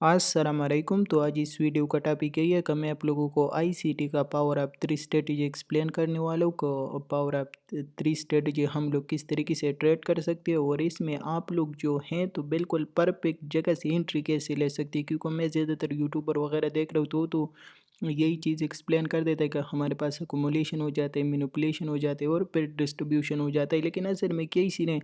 अस्सलाम वालेकुम। तो आज इस वीडियो का टॉपिक यही है कि मैं आप लोगों को आईसीटी का power of three strategy explain करने वाला हूँ। को पावर ऑफ थ्री स्ट्रेटेजी हम लोग किस तरीके से ट्रेड कर सकते हैं और इसमें आप लोग जो हैं तो बिल्कुल परफेक्ट जगह से एंट्री कैसे ले सकते हैं, क्योंकि मैं ज़्यादातर यूट्यूबर वगैरह देख रहा हूँ तो यही चीज़ एक्सप्लेन कर देता है कि हमारे पास अकोमोलेशन हो जाता है, मैनिपुलेशन हो जाते हैं और फिर डिस्ट्रीब्यूशन हो जाता है। लेकिन असल में क्या सीन है,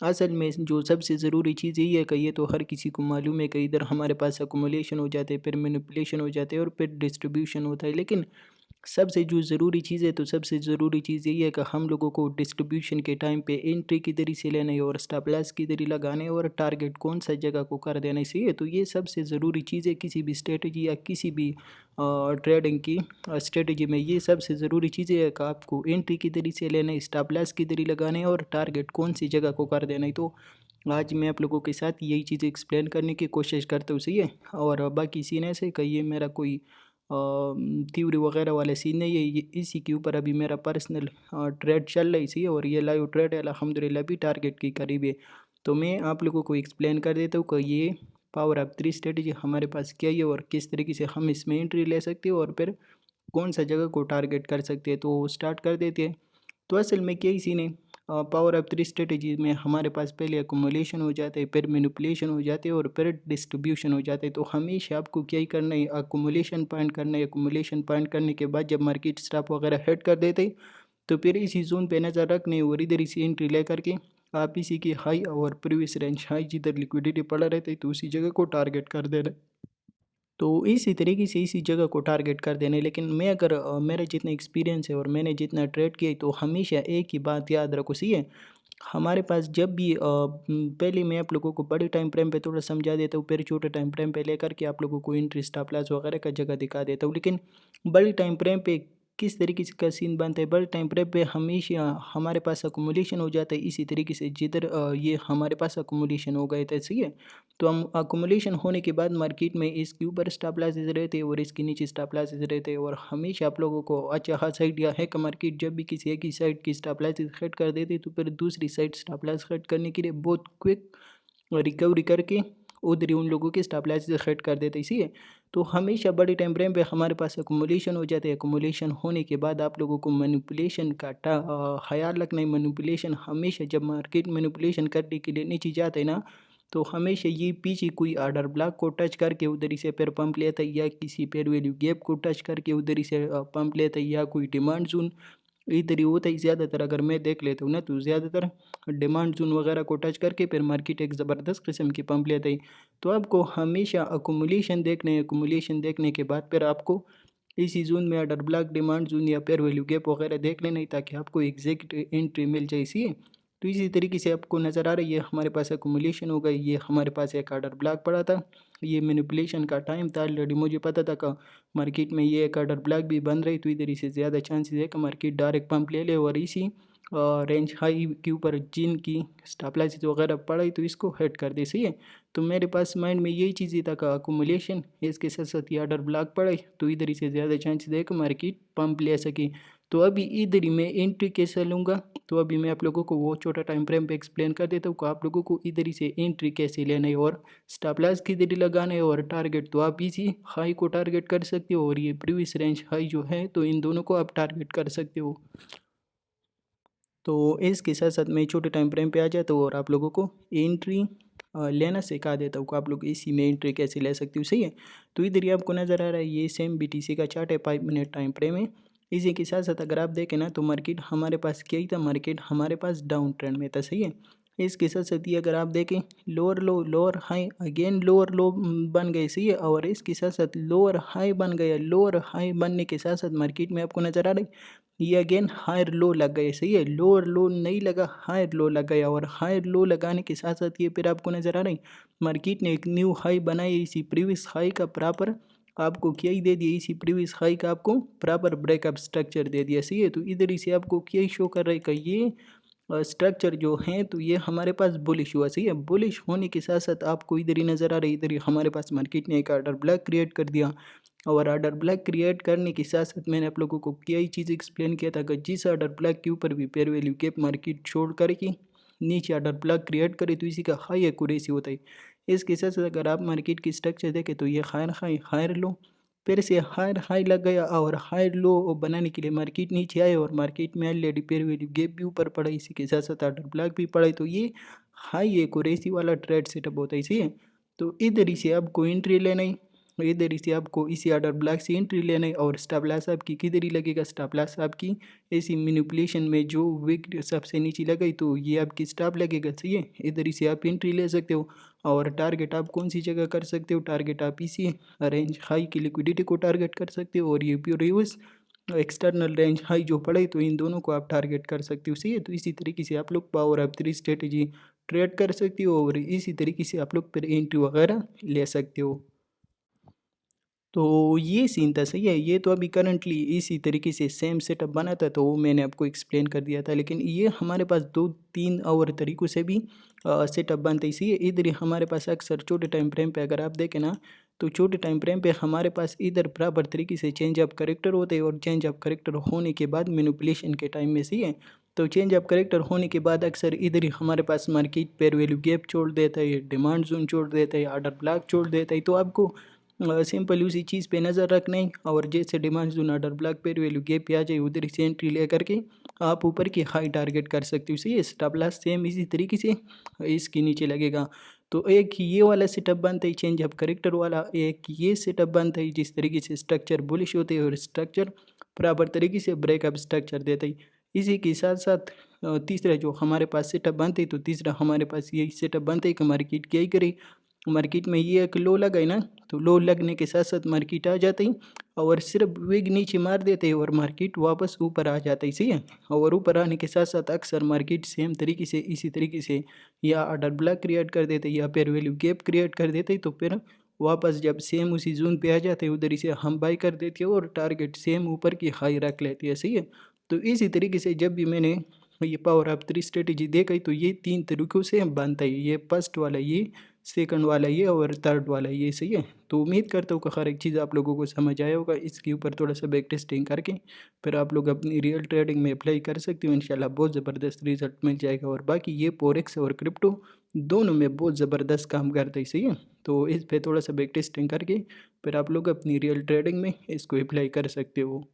असल में जो सबसे ज़रूरी चीज़ यही है कि ये तो हर किसी को मालूम है कि इधर हमारे पास अकोमोलेशन हो जाते हैं, फिर मैनिपुलेशन हो जाते हैं और फिर डिस्ट्रीब्यूशन होता है। लेकिन सबसे जो ज़रूरी चीज़ है तो सबसे ज़रूरी चीज़ यही है कि हम लोगों को डिस्ट्रीब्यूशन के टाइम पे एंट्री किधर से लेना है और स्टॉप लॉस किधर ही लगाना है और टारगेट कौन सा जगह को कर देना है। सही है, तो ये सबसे ज़रूरी चीज़ है किसी भी स्ट्रेटजी या किसी भी ट्रेडिंग की स्ट्रेटजी में। ये सबसे ज़रूरी चीज़ है कि आपको एंट्री किधर से लेना है, स्टॉप लॉस किधर ही लगाना है और टारगेट कौन सी जगह को कर देना है। तो आज मैं आप लोगों के साथ यही चीज़ एक्सप्लेन करने की कोशिश करता हूँ। सही है, और बाकी सीन ऐसे कि ये मेरा कोई थ्योरी वगैरह वाला सीन नहीं है, ये इसी के ऊपर अभी मेरा पर्सनल ट्रेड चल रही सी है और ये लाइव ट्रेड है, अल्हम्दुलिल्लाह भी टारगेट के करीब है। तो मैं आप लोगों को एक्सप्लेन कर देता हूँ कि ये पावर ऑफ थ्री स्ट्रेटजी हमारे पास क्या है और किस तरीके से हम इसमें एंट्री ले सकते हैं और फिर कौन सा जगह को टारगेट कर सकते हैं। तो स्टार्ट कर देते हैं। तो असल में क्या ही सीन है, पावर ऑफ थ्री स्ट्रेटजी में हमारे पास पहले अकोमोलेशन हो जाता है, फिर मैनिपुलेशन हो जाते हैं और फिर डिस्ट्रीब्यूशन हो जाते हैं। तो हमेशा आपको क्या ही करना है, अकोमोलेशन पॉइंट करना है। अकोमोलेशन पॉइंट करने के बाद जब मार्केट स्टॉप वगैरह हेड कर देते हैं तो फिर इसी जोन पे नज़र रखनी है और इधर इसी एंट्री ले करके आप इसी की हाई और प्रीवियस रेंज हाई जिधर लिक्विडिटी पड़ा रहता है तो उसी जगह को टारगेट कर देना है। तो इसी तरीके से इसी जगह को टारगेट कर देना है। लेकिन मैं अगर मेरा जितना एक्सपीरियंस है और मैंने जितना ट्रेड किया है तो हमेशा एक ही बात याद रखो। सही है, हमारे पास जब भी पहले मैं आप लोगों को बड़े टाइम फ्रेम पे थोड़ा समझा देता हूँ, फिर छोटे टाइम फ्रेम पे लेकर के आप लोगों को इंट्री स्टॉप लॉस वगैरह का जगह दिखा देता हूँ। लेकिन बड़े टाइम फ्रेम पे किस तरीके से का सीन बनता है, बड़े टाइम फ्रेम पे हमेशा हमारे पास अकोमोलेशन हो जाता है इसी तरीके से जिधर ये हमारे पास अकोमोलेशन हो गए थे। सही है, तो हम अकोमोलेशन होने के बाद मार्केट में इसके ऊपर स्टॉप लॉसेस रहते हैं और इसके नीचे स्टॉप लॉसेस रहते हैं और हमेशा आप लोगों को अच्छा खासा आइडिया है कि मार्केट जब भी किसी एक ही साइड की स्टॉप लॉसेस हिट कर देती है तो फिर दूसरी साइड स्टॉप लॉस हिट करने के लिए बहुत क्विक रिकवरी करके उधर ही उन लोगों के स्टॉप लॉसेस हिट कर देते हैं। इसी है, तो हमेशा बड़े टाइम फ्रेम पे हमारे पास अकोमोलेशन हो जाते हैं। अकोमोलेशन होने के बाद आप लोगों को मैनिपुलेशन का ख्याल रखना है। मैनिपुलेशन हमेशा जब मार्केट मैनिपुलेशन करने के लिए नीचे जाते हैं ना तो हमेशा ये पीछे कोई ऑर्डर ब्लॉक को टच करके उधर ही से फिर पंप लेता है या किसी पेयर वैल्यू गैप को टच करके उधर ही से पंप लेता है या कोई डिमांड जोन इधर ही होता है। ज़्यादातर अगर मैं देख लेता हूँ ना तो ज़्यादातर डिमांड जोन वगैरह को टच करके फिर मार्केट एक ज़बरदस्त किस्म की पंप लेता है। तो आपको हमेशा अकोमोलेशन देखना है। अकोमोलेशन देखने के बाद फिर आपको इसी जोन में ऑर्डर ब्लॉक डिमांड जोन या पेयर वैल्यू गैप वगैरह देख लेना है ताकि आपको एग्जैक्ट एंट्री मिल जाए। इसी है, तो इसी तरीके से आपको नज़र आ रही है हमारे पास अकोमोलेशन हो गई, ये हमारे पास एक ऑर्डर ब्लॉक पड़ा था, ये मैनिपुलेशन का टाइम था। ऑलरेडी मुझे पता था कि मार्केट में ये एक ऑर्डर ब्लॉक भी बन रही तो इधर से ज़्यादा चांसेस है कि मार्केट डायरेक्ट पंप ले ले और इसी रेंज हाई के ऊपर जिन की स्टॉप लॉसेस वगैरह पड़ी तो इसको हिट कर दे। सही है, तो मेरे पास माइंड में यही चीज़ ही था कि अकोमोलेशन इसके साथ साथ ये ऑर्डर ब्लॉक पड़े तो इधर से ज़्यादा चांसेस है कि मार्केट पंप ले सके। तो अभी इधर ही मैं एंट्री कैसे लूँगा, तो अभी मैं आप लोगों को वो छोटा टाइम फ्रेम पे एक्सप्लेन कर देता हूँ कि आप लोगों को इधर ही से एंट्री कैसे लेना है और स्टॉप लॉस किधर ही लगाना है और टारगेट तो आप इसी हाई को टारगेट कर सकते हो और ये प्रीवियस रेंज हाई जो है तो इन दोनों को आप टारगेट कर सकते हो। तो इसके साथ साथ मैं छोटे टाइम फ्रेम पे आ जाता हूँ और आप लोगों को एंट्री लेना सिखा देता हूँ कि आप लोग इसी में एंट्री कैसे ले सकते हो। सही है, तो इधर ही आपको नज़र आ रहा है ये सेम बीटीसी का चार्ट है, 5 मिनट टाइम फ्रेम है। इसी के साथ साथ अगर आप देखें ना तो मार्केट हमारे पास क्या ही था, मार्केट हमारे पास डाउन ट्रेंड में था। सही है, इसके साथ साथ ये अगर आप देखें लोअर लो लोअर हाई अगेन लोअर लो बन गए। सही है, और इसके साथ साथ लोअर हाई बन गया। लोअर हाई बनने के साथ साथ मार्केट में आपको नज़र आ रहा है ये अगेन हायर लो लग गए। सही है, लोअर लो नहीं लगा, हायर लो लग गया और हायर लो लगाने के साथ साथ ये फिर आपको नज़र आ रहा है मार्केट ने एक न्यू हाई बनाई इसी प्रीवियस हाई का प्रॉपर आपको क्या ही दे दिया, इसी प्रीवियस हाई का आपको प्रॉपर ब्रेकअप स्ट्रक्चर दे दिया। सही है, तो इधर ही से आपको क्या ही शो कर रहा है कि ये स्ट्रक्चर जो हैं तो ये हमारे पास बुलिश हुआ। सही है, बुलिश होने के साथ साथ आपको इधर ही नज़र आ रही है, इधर ही हमारे पास मार्केट ने एक ऑर्डर ब्लॉक क्रिएट कर दिया और ऑर्डर ब्लॉक क्रिएट करने के साथ साथ मैंने आप लोगों को क्या ही चीज़ एक्सप्लेन किया था कि जिस ऑर्डर ब्लॉक के ऊपर भी पेयर वैल्यू कैप मार्केट छोड़ करके नीचे ऑर्डर ब्लॉक क्रिएट करे तो इसी का हाई एक्यूरेसी होता है। इसके साथ साथ अगर आप मार्केट की स्ट्रक्चर देखें तो ये हायर हाई हायर लो, फिर से हायर हाई लग गया और हायर लो बनाने के लिए मार्केट नीचे आए और मार्केट में ऑलरेडी पेयर वैल्यू गैप भी ऊपर पड़ा, इसी के साथ साथ ऑर्डर ब्लॉक भी पड़ा है। तो ये हाई एक्यूरेसी वाला ट्रेड सेटअप होता है, इसी है। तो इधर ही से आपको एंट्री लेना है, इधर ही से आपको इसी ऑर्डर ब्लॉक से एंट्री लेना है और स्टॉप लॉस आपकी किधर ही लगेगा, स्टॉप लॉस आपकी ऐसी मैनिपुलेशन में जो विक सबसे नीचे लगाई तो ये आपकी स्टॉप लगेगा, सही है। इधर ही से आप एंट्री ले सकते हो और टारगेट आप कौन सी जगह कर सकते हो, टारगेट आप इसी रेंज हाई की लिक्विडिटी को टारगेट कर सकते हो और ये pure use external range high जो पड़े तो इन दोनों को आप टारगेट कर सकते हो, सही है। तो इसी तरीके से आप लोग पावर ऑफ 3 स्ट्रेटेजी ट्रेड कर सकते हो और इसी तरीके से आप लोग फिर एंट्री वगैरह ले सकते हो। तो ये सीन था, सही है। ये तो अभी करंटली इसी तरीके से सेम सेटअप बना था तो वो मैंने आपको एक्सप्लेन कर दिया था, लेकिन ये हमारे पास 2-3 और तरीक़ों से भी सेटअप बनता है, इसी इधर ही हमारे पास अक्सर छोटे टाइम फ्रेम पे अगर आप देखें ना तो छोटे टाइम फ्रेम पे हमारे पास इधर बराबर तरीके से चेंज ऑफ करेक्टर होते हैं और चेंज ऑफ करेक्टर होने के बाद मैनिपुलेशन के टाइम में, सही है। तो चेंज ऑफ करेक्टर होने के बाद अक्सर इधर ही हमारे पास मार्केट पेयर वैल्यू गैप छोड़ देता है, डिमांड जोन छोड़ देता है, ऑर्डर ब्लॉक छोड़ देता है। तो आपको सिंपल उसी चीज़ पे नज़र रखना है और जैसे demand zone order block pair value gap पे आ जाए उधर से एंट्री ले करके आप ऊपर की हाई टारगेट कर सकते हो, सही है। स्टॉप लॉस सेम इसी तरीके से इसके नीचे लगेगा। तो एक ये वाला सेटअप बनता है चेंज ऑफ करेक्टर वाला, एक ये सेटअप बनता है जिस तरीके से स्ट्रक्चर बुलिश होते हैं और स्ट्रक्चर बराबर तरीके से ब्रेकअप स्ट्रक्चर देता है। इसी के साथ साथ तीसरा जो हमारे पास सेटअप बनते हैं तो तीसरा हमारे पास यही सेटअप बनता है कि मार्केट क्या ही करे, मार्केट में ये एक लो लगा है ना तो लो लगने के साथ साथ मार्केट आ जाता है और सिर्फ विग नीचे मार देते हैं और मार्केट वापस ऊपर आ जाता है, सही है। और ऊपर आने के साथ साथ अक्सर मार्केट सेम तरीके से इसी तरीके से या ऑर्डर ब्लॉक क्रिएट कर देते या पेयर वैल्यू गैप क्रिएट कर देते तो फिर वापस जब सेम उसी जोन पे आ जाते उधर ही से हम बाई कर देते हैं और टारगेट सेम ऊपर की हाई रख लेती है, सही है। तो इसी तरीके से जब भी मैंने ये पावर ऑफ 3 स्ट्रेटेजी देखा तो ये 3 तरीक़ों से बनता है, ये फर्स्ट वाला ये, सेकंड वाला ये और थर्ड वाला ये, सही है। तो उम्मीद करता हूँ कि हर एक चीज़ आप लोगों को समझ आया होगा। इसके ऊपर थोड़ा सा बैक टेस्टिंग करके फिर आप लोग अपनी रियल ट्रेडिंग में अप्लाई कर सकते हो, इंशाल्लाह बहुत ज़बरदस्त रिजल्ट मिल जाएगा। और बाकी ये फोरेक्स और क्रिप्टो दोनों में बहुत ज़बरदस्त काम करता है, सही है। तो इस पर थोड़ा सा बैक टेस्टिंग करके फिर आप लोग अपनी रियल ट्रेडिंग में इसको अप्लाई कर सकते हो।